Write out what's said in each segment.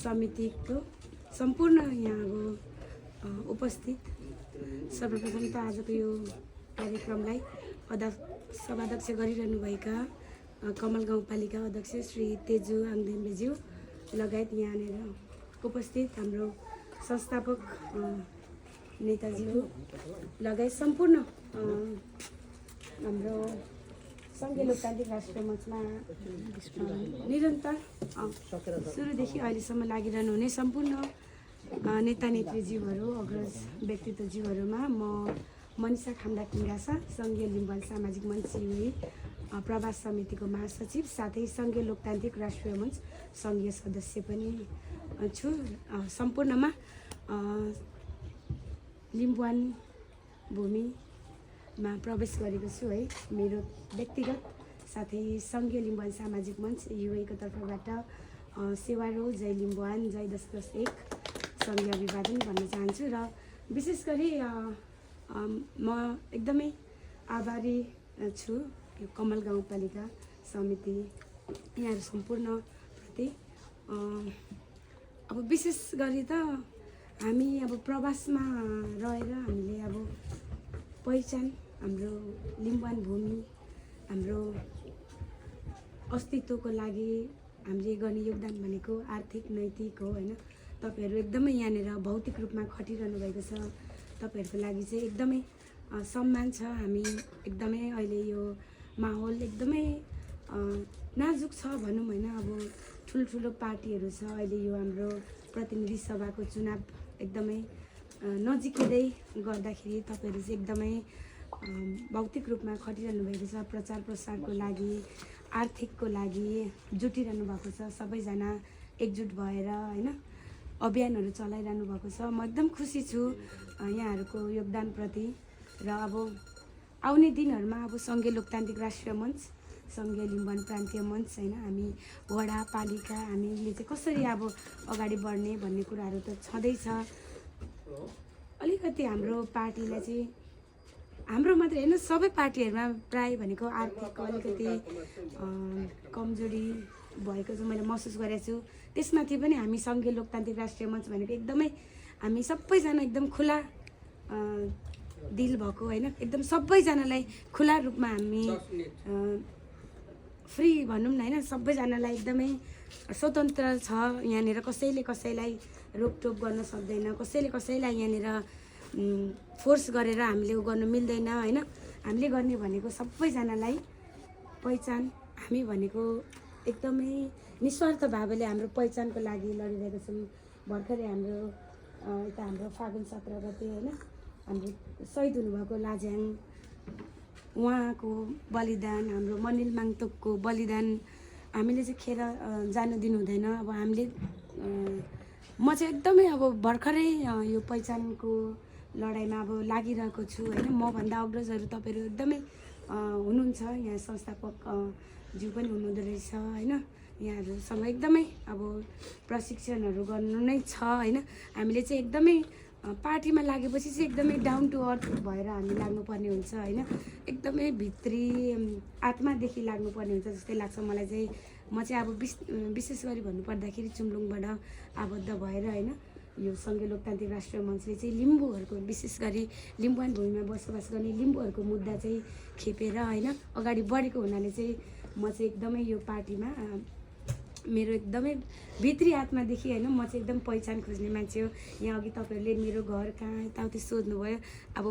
समितिको सम्पूर्ण यहाँ उपस्थित सर्वप्रथम त आजको यो कार्यक्रमलाई सभाध्यक्ष गरिरहनुभएका कमल गाउँपालिका अध्यक्ष श्री तेजु आङदेम्बेज्यू लगायत यहाँनिर उपस्थित हाम्रो संस्थापक नेताजीहरू लगायत सम्पूर्ण हाम्रो सङ्घीय लोकतान्त्रिक राष्ट्रिय मञ्चमा निरन्तर सुरुदेखि अहिलेसम्म लागिरहनु हुने सम्पूर्ण नेता नेत्रीज्यूहरू अग्रज व्यक्तित्वज्यूहरूमा म मनिषा खाम्दा-किङ्गासा सङ्घीय लिम्बुवान सामाजिक मञ्च युए प्रवास समितिको महासचिव साथै सङ्घीय लोकतान्त्रिक राष्ट्रिय मञ्च सङ्घीय सदस्य पनि छु। सम्पूर्णमा लिम्बुवान भूमिमा प्रवेश गरेको छु है। मेरो व्यक्तिगत साथै सङ्घीय लिम्बुवान सामाजिक मञ्च युएको तर्फबाट सेवारो जय लिम्बुवान जय 10-10-1 सङ्घीय अभिवादन भन्न चाहन्छु र विशेष गरी म एकदमै आभारी छु यो कमल गाउँपालिका समिति यहाँहरू सम्पूर्ण प्रति। अब विशेष गरी त हामी अब प्रवासमा रहेर हामीले अब पहिचान हाम्रो लिम्बुवान भूमि हाम्रो अस्तित्वको लागि हामीले गर्ने योगदान भनेको आर्थिक नैतिक हो हैन। तपाईहरु एकदमै यहाँनिर भौतिक रूपमा खटिरहनु भएको छ। तपाईहरुको लागि चाहिँ एकदमै सम्मान छ। हामी एकदमै अहिले यो माहौल एकदमै नाजुक छ भनौँ हैन। अब ठुल्ठुलो पार्टीहरू छ। अहिले यो हाम्रो प्रतिनिधि सभाको चुनाव एकदमै नजिकै गर्दाखेरि तपाईहरु चाहिँ एकदमै भौतिक रूपमा खटिरहनु भएको छ। प्रचार प्रसारको लागि आर्थिकको लागि जुटिरहनु भएको छ। सबैजना एकजुट भएर हैन अभियानहरू चलाइरहनु भएको छ। म एकदम खुसी छु यहाँहरूको योगदानप्रति र अब आउने दिनहरूमा अब सङ्घीय लोकतान्त्रिक राष्ट्रिय मञ्च सङ्घीय लिम्बुवान प्रान्तीय मञ्च हैन हामी वडा पालिका हामीले चाहिँ कसरी अब अगाडि बढ्ने भन्ने कुराहरू त छँदैछ। अलिकति हाम्रो पार्टीलाई चाहिँ हाम्रो मात्रै हैन सबै पार्टीहरूमा प्राय भनेको आर्थिक अलिकति कमजोरी भएको चाहिँ मैले महसुस गरेको छु। त्यसमाथि पनि हामी सङ्घीय लोकतान्त्रिक राष्ट्रिय मञ्च भनेको एकदमै हामी सबैजना एकदम खुला दिल भएको हैन एकदम सबैजनालाई खुला रूपमा हामी फ्री भनौँ न हैन सबैजनालाई एकदमै स्वतन्त्र छ। यहाँनिर कसैले कसैलाई रोकटोक गर्न सक्दैन। कसैले कसैलाई यहाँनिर फोर्स गरेर हामीले गर्नु मिल्दैन हैन। हामीले गर्ने भनेको सबैजनालाई पहिचान हामी भनेको एकदमै निस्वार्थ भावले हाम्रो पहिचानको लागि लडिरहेको छौँ। भर्खरै हाम्रो यता हाम्रो फागुन 17 गते हैन हाम्रो शहीद हुनुभएको लाज्याङ उहाँको बलिदान हाम्रो मनिल माङतोकको बलिदान हामीले चाहिँ खेर जान दिनु हुँदैन। अब हामीले म चाहिँ एकदमै अब भर्खरै यो पहिचानको लडाइँमा अब लागिरहेको छु हैन। म भन्दा अग्रजहरू तपाईहरु एकदमै हुनुहुन्छ यहाँ संस्थापक ज्यू पनि हुनुहुँदो रहेछ हैन। यहाँहरुसँग एकदमै अब प्रशिक्षणहरू गर्नु नै छ हैन। हामीले चाहिँ एकदमै पार्टीमा लागेपछि चाहिँ एकदमै डाउन टु अर्थ भएर हामी लाग्नुपर्ने हुन्छ हैन। एकदमै भित्री आत्मादेखि लाग्नुपर्ने हुन्छ जस्तै लाग्छ मलाई चाहिँ। म चाहिँ अब विशेष गरी भन्नुपर्दाखेरि चुम्लुङबाट आबद्ध भएर हैन यो सङ्घीय लोकतान्त्रिक राष्ट्रिय मञ्चले चाहिँ लिम्बूहरूको विशेष गरी लिम्बुवान भूमिमा बसोबास गर्ने लिम्बूहरूको मुद्दा चाहिँ खेपेर हैन अगाडि बढेको हुनाले चाहिँ म चाहिँ एकदमै यो पार्टीमा मेरो एकदमै भित्री आत्मादेखि हैन म चाहिँ एकदम पहिचान खोज्ने मान्छे हो। यहाँ अघि तपाईहरुले मेरो घर कहाँ यताउति सोध्नुभयो। अब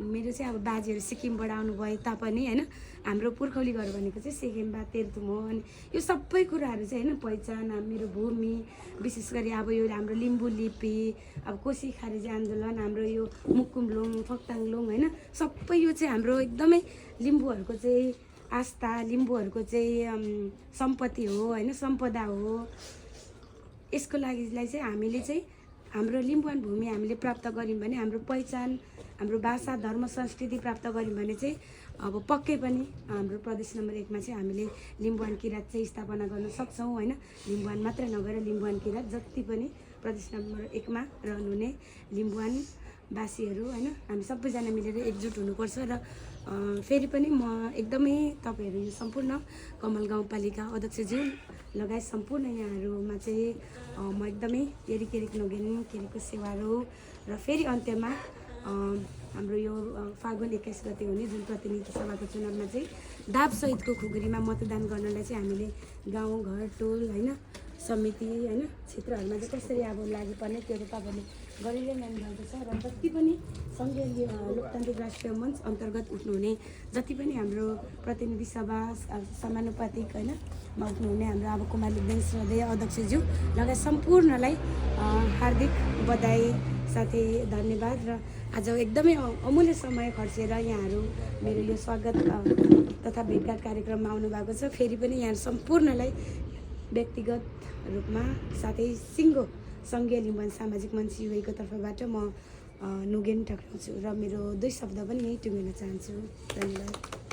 मेरो चाहिँ अब बाजेहरू सिक्किमबाट आउनुभयो तापनि हैन हाम्रो पुर्खौली घर भनेको चाहिँ सेकेम्बा तेर्तुम हो। अनि यो सबै कुराहरू चाहिँ हैन पहिचान मेरो भूमि विशेष गरी अब यो हाम्रो लिम्बू लिपि अब कोशी खारेजी आन्दोलन हाम्रो यो मुकुमलोङ फक्ताङलोङ हैन सबै यो चाहिँ हाम्रो एकदमै लिम्बूहरूको चाहिँ आस्था लिम्बूहरूको चाहिँ सम्पत्ति हो हैन सम्पदा हो। यसको लागिलाई चाहिँ हामीले चाहिँ हाम्रो लिम्बुवान भूमि हामीले प्राप्त गर्यौं भने हाम्रो पहिचान हाम्रो भाषा धर्म संस्कृति प्राप्त गर्यौं भने चाहिँ अब पक्कै पनि हाम्रो प्रदेश नम्बर 1 मा चाहिँ हामीले लिम्बुवान किराँत चाहिँ स्थापना गर्न सक्छौं हैन। लिम्बुवान मात्र नभएर लिम्बुवान किराँत जति पनि प्रदेश नम्बर 1 मा रहनुहुने लिम्बुवान वासीहरू हैन हामी सबैजना मिलेर एकजुट हुनुपर्छ र फेरि पनि म एकदमै तपाईँहरू यो सम्पूर्ण कमल गाउँपालिका अध्यक्षज्यू लगायत सम्पूर्ण यहाँहरूमा चाहिँ म एकदमै केरी केरिक नगेन केरीको सेवारो र फेरि अन्त्यमा हाम्रो यो फागुन 21 गते हुने जुन प्रतिनिधि सभाको चुनावमा चाहिँ दाबसहितको खुकुरीमा मतदान गर्नलाई चाहिँ हामीले गाउँ घर टोल होइन समिति होइन क्षेत्रहरूमा चाहिँ कसरी अब लागु पर्ने त्यो त तपाईँले गरिरहनु भएको छ र जति पनि सङ्घीय लोकतान्त्रिक राष्ट्रिय मञ्च अन्तर्गत उठ्नुहुने जति पनि हाम्रो प्रतिनिधि सभा समानुपातिक होइन मा उठ्नुहुने हाम्रो अब कुमार लेप्देन श्रद्धेय अध्यक्षज्यू लगायत सम्पूर्णलाई हार्दिक बधाई साथै धन्यवाद र आज एकदमै अमूल्य समय खर्चेर यहाँहरू मेरो यो स्वागत तथा भेटघाट कार्यक्रममा आउनु भएको छ फेरि पनि यहाँ सम्पूर्णलाई व्यक्तिगत रूपमा साथै सिङ्गो सङ्घीय लिम्बुवान सामाजिक मञ्च युएको तर्फबाट म नुगेन टक्राउँछु र मेरो 2 शब्द पनि यही टुङ्गिन चाहन्छु। धन्यवाद।